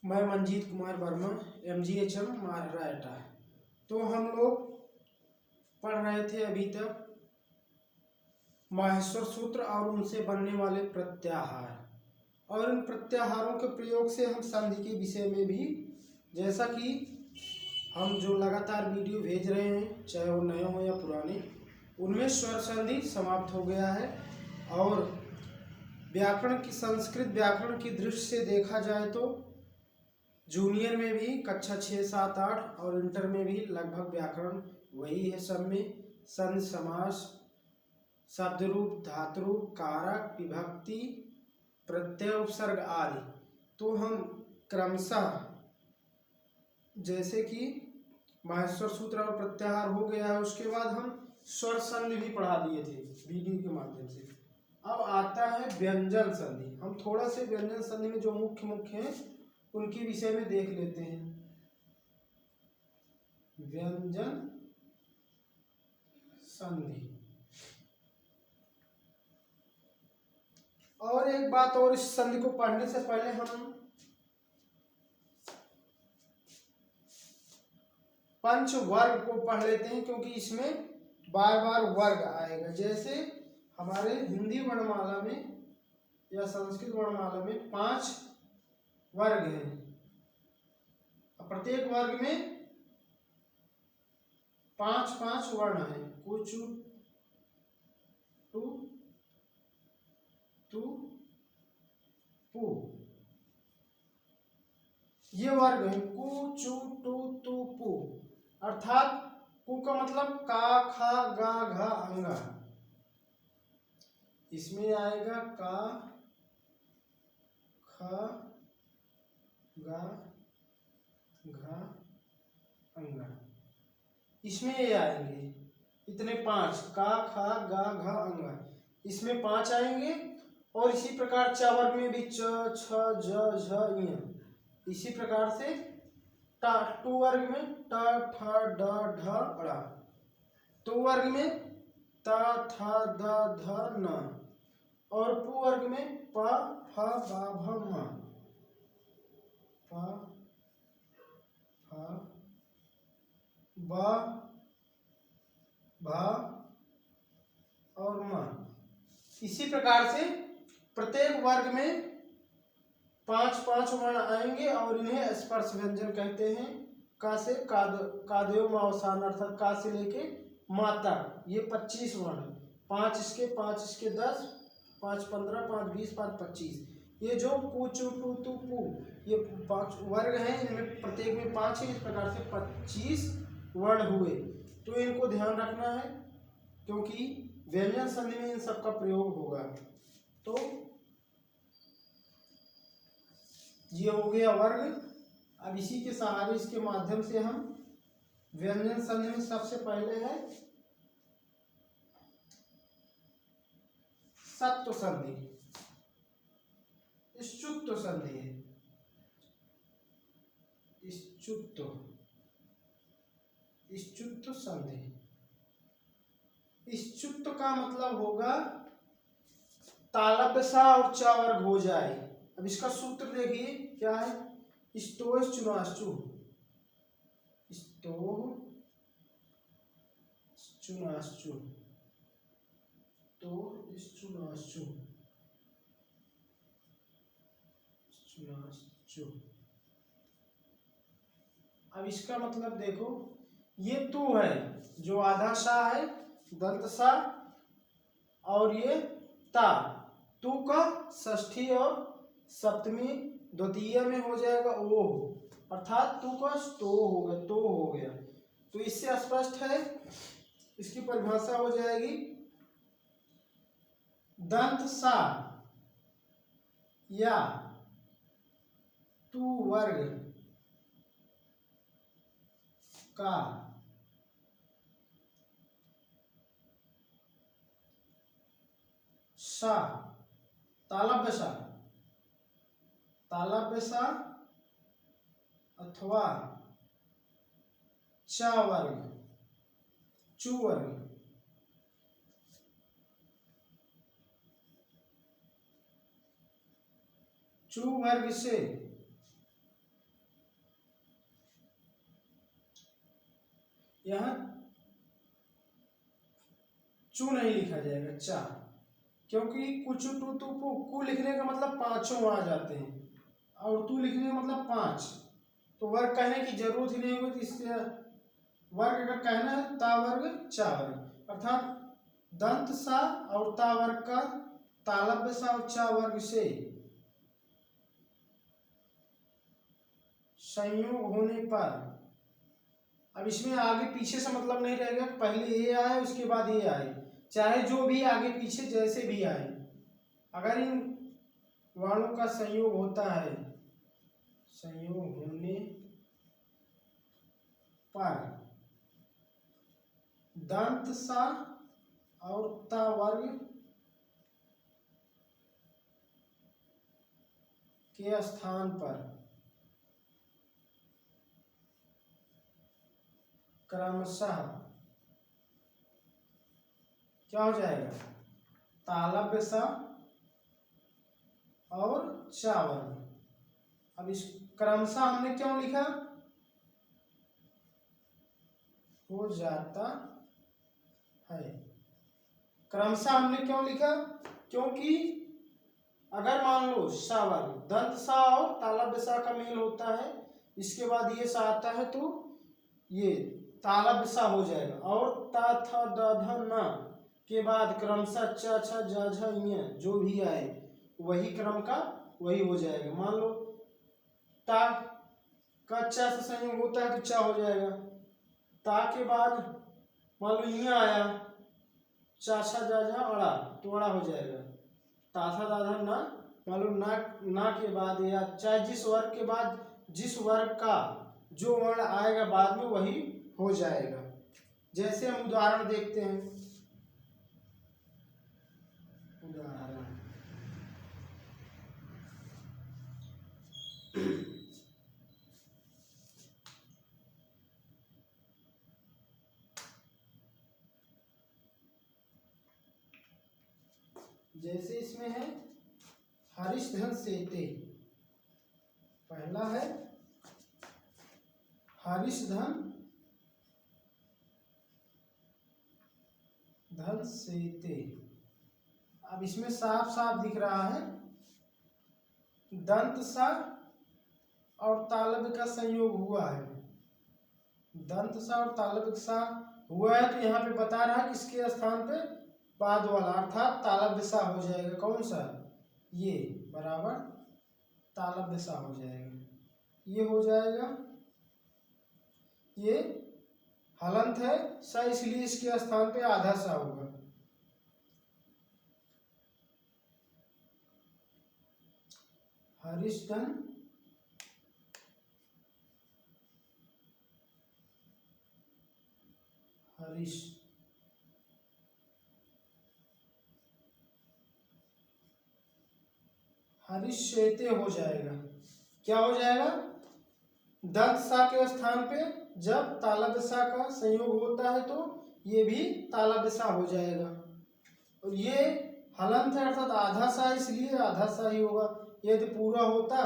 मैं मंजीत कुमार वर्मा MGHM मारायटा। तो हम लोग पढ़ रहे थे अभी तक माहेश्वर सूत्र और उनसे बनने वाले प्रत्याहार और इन प्रत्याहारों के प्रयोग से हम संधि के विषय में भी, जैसा कि हम जो लगातार वीडियो भेज रहे हैं चाहे वो नए हो या पुराने, उनमें स्वर संधि समाप्त हो गया है। और व्याकरण की, संस्कृत व्याकरण की दृष्टि से देखा जाए तो जूनियर में भी कक्षा 6, 7, 8 और इंटर में भी लगभग व्याकरण वही है। सब में संधि, समास, शब्द रूप, धातु रूप, कारक, विभक्ति, प्रत्यय, उपसर्ग आदि। तो हम क्रमशः, जैसे कि माहेश्वर सूत्र और प्रत्याहार हो गया है, उसके बाद हम स्वर संधि भी पढ़ा दिए थे वीडियो के माध्यम से। अब आता है व्यंजन संधि। हम थोड़ा से व्यंजन संधि में जो मुख्य हैं उनके विषय में देख लेते हैं। व्यंजन संधि। और एक बात और, इस संधि को पढ़ने से पहले हम पंच वर्ग को पढ़ लेते हैं, क्योंकि इसमें बार बार वर्ग आएगा। जैसे हमारे हिंदी वर्णमाला में या संस्कृत वर्णमाला में 5 वर्ग हैं। प्रत्येक वर्ग में 5 वर्ण हैं। कुचु, टू, तु, पु, ये वर्ग हैं। कु, चु, टू, तु, पु। अर्थात कु का मतलब का, खा, गा, घा, अंगा। इसमें आएगा का, खा, गा, घा, अंगा। इसमें ये आएंगे इतने 5, का, खा, गा, घा, अंगा। इसमें 5 आएंगे। और इसी प्रकार च वर्ग में भी च, छ, ज, झ, ञ। इसी प्रकार से टू वर्ग में ट, ठ, ड, ढ, ड़। तु वर्ग में त, थ, द, ध, न। और पु वर्ग में प, फ, ब, भ, म। प, फ, ब, भ और म। इसी प्रकार से प्रत्येक वर्ग में 5 वर्ण आएंगे और इन्हें स्पर्श व्यंजन कहते हैं। का से कादेव मावसान, अर्थात का से लेके मा तक ये 25 वर्ण। 5 इसके, 5 इसके 10, 5 15, 5 20, 5 25। ये जो कु, चु, टू, तु, पु, ये 5 वर्ग हैं। इनमें प्रत्येक में 5 है। इस प्रकार से 25 वर्ण हुए। तो इनको ध्यान रखना है, क्योंकि व्यंजन संधि में इन सब का प्रयोग होगा। तो ये हो गया वर्ग। अब इसी के सहारे, इसके माध्यम से हम व्यंजन संधि में सबसे पहले है सत्व संधि, स्तुत्व संधि है। स्तुत्व संधि। स्तुत्व का मतलब होगा तालव्य सा और च वर्ग हो जाए। अब इसका सूत्र देखिए क्या है। स्तो चुनाश्चु, स्तो चुनाश्चु, तो चुनाश्चु, चुनाश्चु। अब इसका मतलब देखो, ये तू है जो आधा सा है, दंत सा, और ये ता। तू का षष्ठी और सप्तमी द्वितीय में हो जाएगा ओ, अर्थात तू का तो हो गया, तो हो गया। तो इससे स्पष्ट है, इसकी परिभाषा हो जाएगी दंत सा या तू वर्ग का सा, तालव्य सा, तालव्य सा अथवा च वर्ग, चु वर्ग। चु वर्ग से चू नहीं लिखा जाएगा, चा, क्योंकि कुछ टू तू पू, कु लिखने का मतलब पांचों आ जाते हैं और तू लिखने का मतलब पांच, तो वर्ग कहने की जरूरत ही नहीं होगी। इससे वर्ग का कहना है ता वर्ग चा वर्ग, अर्थात दंत सा और ता वर्ग का तालव्य सा और चा वर्ग से संयोग होने पर, अब इसमें आगे पीछे से मतलब नहीं रहेगा, पहले ये आए उसके बाद ये आए, चाहे जो भी आगे पीछे जैसे भी आए, अगर इन वर्णों का संयोग होता है, संयोग होने पर दंत सा और ता वर्ग के स्थान पर क्रमशः क्या हो जाएगा, तालव्य सा और चा वर्ग। अब इस क्रमशः हमने क्यों लिखा, हो जाता है, क्रमशः हमने क्यों लिखा, क्योंकि अगर मान लो सा वर्ग दंत सा और तालव्य सा का मेल होता है, इसके बाद ये सा आता है तो ये तालव्य सा हो जाएगा, और ता था द ध न के बाद क्रमशः च छ ज झ ञ जो भी आए वही क्रम का वही हो जाएगा। मान लो ता का चा से संयोग होता है तो चा हो जाएगा, ता के बाद मान लो य आया, चा छा जा झा अड़ा तो अड़ा हो जाएगा, ता था दा धा ना, मान लो ना के बाद या चाहे जिस वर्ग के बाद जिस वर्ग का जो वर्ण आएगा बाद में वही हो जाएगा। जैसे हम उदाहरण देखते हैं, उदाहरण जैसे इसमें है हरिशधन सेते, पहला है हरिशधन धन सेते। अब इसमें साफ साफ दिख रहा है दंत सा और तालव्य का संयोग हुआ है, दंत सा और तालव्य सा हुआ है, तो यहाँ पे बता रहा है किसके स्थान पे, बाद वाला, अर्थात तालव्य सा हो जाएगा, कौन सा, ये बराबर तालव्य सा हो जाएगा, ये हो जाएगा, ये हलंत है सा इसलिए इसके स्थान पे आधा सा होगा, हरिशधन हरीश हरिश्चेते हो जाएगा। क्या हो जाएगा, दंत सा के स्थान पे जब तालव्य सा का संयोग होता है तो ये भी तालव्य सा हो जाएगा, और ये हलंत है अर्थात आधा सा इसलिए आधा सा ही होगा। यदि पूरा होता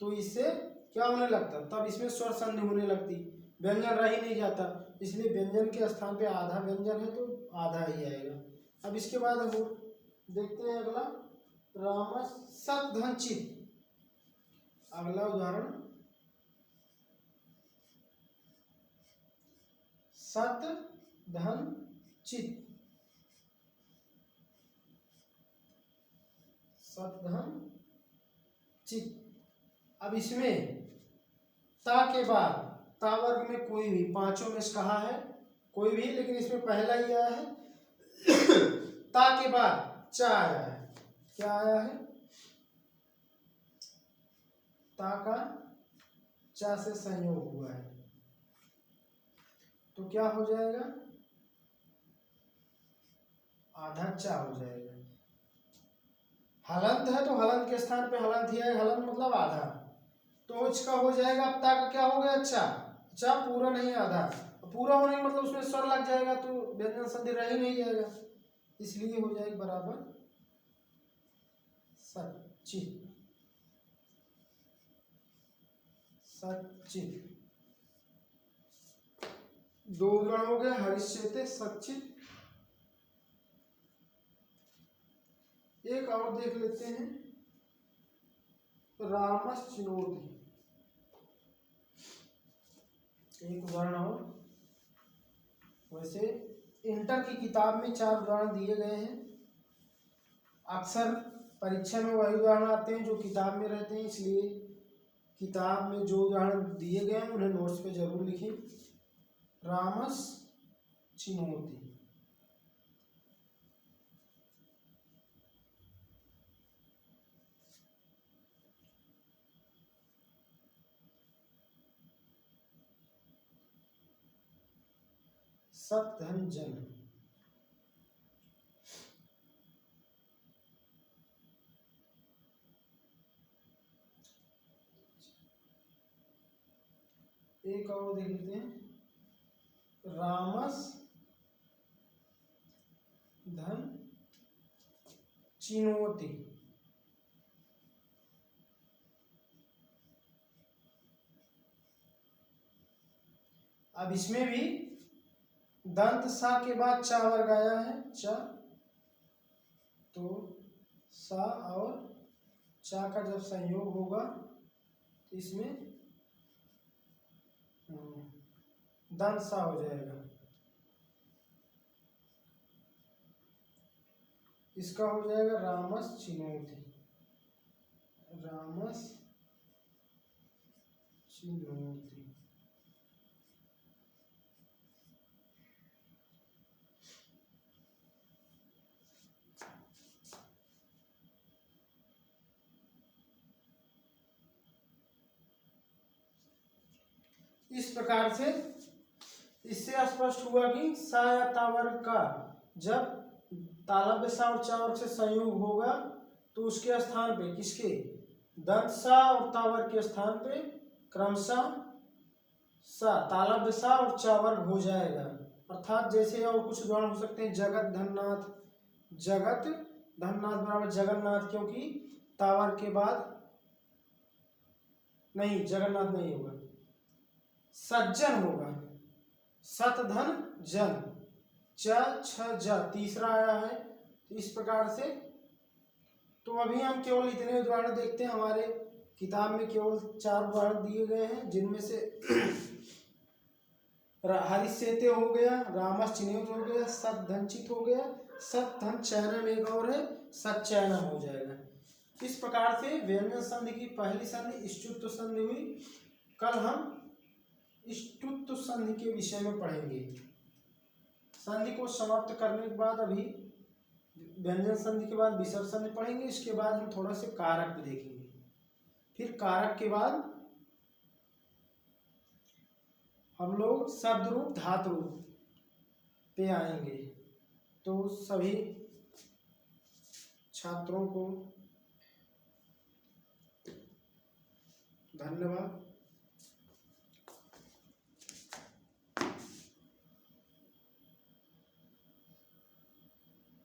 तो इससे क्या होने लगता, तब इसमें स्वर संधि होने लगती, व्यंजन रह ही नहीं जाता, इसलिए व्यंजन के स्थान पे आधा व्यंजन है तो आधा ही आएगा। अब इसके बाद हम देखते हैं अगला राम सत धन चित। अगला उदाहरण सत धन चित, सत धन चित। अब इसमें ता के बाद ता वर्ग में कोई भी पांचों में से कहा है कोई भी, लेकिन इसमें पहला ही आया है ता के बाद चा आया है, क्या आया है, ता का चा से संयोग हुआ है, तो क्या हो जाएगा, आधा चा हो जाएगा। हलंत है तो हलंत के स्थान पे हलंत ही है, हलंत मतलब आधा, तो इसका हो जाएगा, अब ता का क्या हो गया, चा, चा पूरा नहीं आधा, पूरा होने का मतलब उसमें स्वर लग जाएगा तो व्यंजन संधि रह ही नहीं जाएगा, इसलिए हो जाएगा बराबर सचित, सचित। दो उदाहरण हो गए हरिश्चेते सचित, एक और देख लेते हैं, रामश्चिनोति। एक उदाहरण और। वैसे इंटर की किताब में 4 उदाहरण दिए गए हैं। अक्सर परीक्षा में वही उदाहरण आते हैं जो किताब में रहते हैं, इसलिए किताब में जो उदाहरण दिए गए हैं उन्हें नोट्स पे जरूर लिखें। रामश्चिनोति। सत्धनजन। एक और देख लेते हैं, रामस धन चिनोति। अब इसमें भी दंत सा के बाद चा वर्ग आया है, चा, तो सा और चा का जब संयोग होगा तो इसमें दंत सा हो जाएगा। इसका हो जाएगा रामश्चिनोति। रामश्चिनोति। इस प्रकार से इससे स्पष्ट हुआ कि सा या ता वर्ग का जब तालव्य सा और चा वर्ग से संयोग होगा तो उसके स्थान पे किसके, दंत सा और ता वर्ग के स्थान पे क्रमशः सा, तालव्य सा और चा वर्ग हो जाएगा। अर्थात जैसे और कुछ उदाहरण हो सकते हैं, जगत धननाथ, जगत धननाथ बराबर जगन्नाथ, क्योंकि ता वर्ग के बाद नहीं, जगन्नाथ नहीं होगा, सज्जन होगा, सतधन जन, च छ ज तीसरा आया है। तो इस प्रकार से तो अभी हम केवल इतने उदाहरण देखते हैं। हमारे किताब में केवल 4 उदाहरण दिए गए हैं, जिनमें से हरिसेते हो गया, रामश्चिनोति हो गया, सतधनचित हो गया, सतधन चयनम एक और है, सच्चयनम हो जाएगा। इस प्रकार से व्यंजन संधि की पहली संधि इष्टुत्व संधि हुई। कल हम इष्टुत्व संधि के विषय में पढ़ेंगे। संधि को समाप्त करने के बाद अभी व्यंजन संधि के बाद विसर्ग संधि पढ़ेंगे। इसके बाद हम थोड़ा से कारक भी देखेंगे, फिर कारक के बाद हम लोग शब्द रूप धातु रूप पे आएंगे। तो सभी छात्रों को धन्यवाद।